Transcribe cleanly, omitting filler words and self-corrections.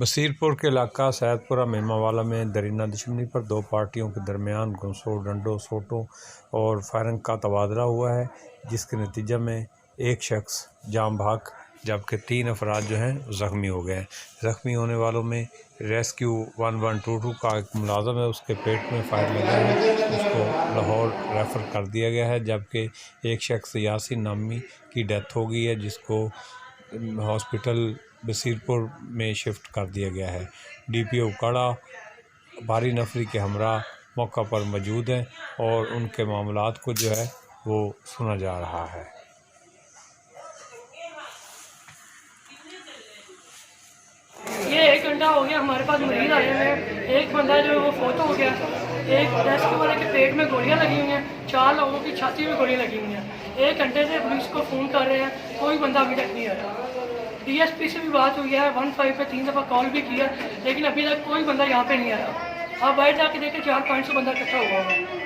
बसीरपुर के इलाका सैदपुरा मेमावाला में दरीना दुश्मनी पर दो पार्टियों के दरमियान घुसों, डंडों, सोटों और फायरिंग का तबादला हुआ है, जिसके नतीजे में एक शख्स जान भाग जबकि 3 अफराद जो हैं ज़ख्मी हो गए हैं। ज़ख्मी होने वालों में रेस्क्यू 1122 का एक मुलाज़म है, उसके पेट में फायर लगा है, उसको लाहौर रेफ़र कर दिया गया है, जबकि एक शख्स यासीन नामी की डेथ हो गई है, जिसको हॉस्पिटल बसीरपुर में शिफ्ट कर दिया गया है। DPO उकाड़ा भारी नफरी के हमरा मौका पर मौजूद हैं और उनके मामलात को जो है वो सुना जा रहा है। ये 1 घंटा हो गया हमारे पास मरीज आए हुए हैं। एक बंदा जो वो फोत हो गया, एक रेस्क्यू वाले के पेट में गोलियां लगी हुई हैं, 4 लोगों की छाती में गोलियां लगी हुई हैं। 1 घंटे से पुलिस को फ़ोन कर रहे हैं, कोई बंदा अभी तक नहीं आया। DSP से भी बात हुई है, 15 पे 3 दफ़ा कॉल भी किया, लेकिन अभी तक कोई बंदा यहाँ पे नहीं आया। आप बाहर जाके देखें 400-500 बंदा इकट्ठा हुआ है।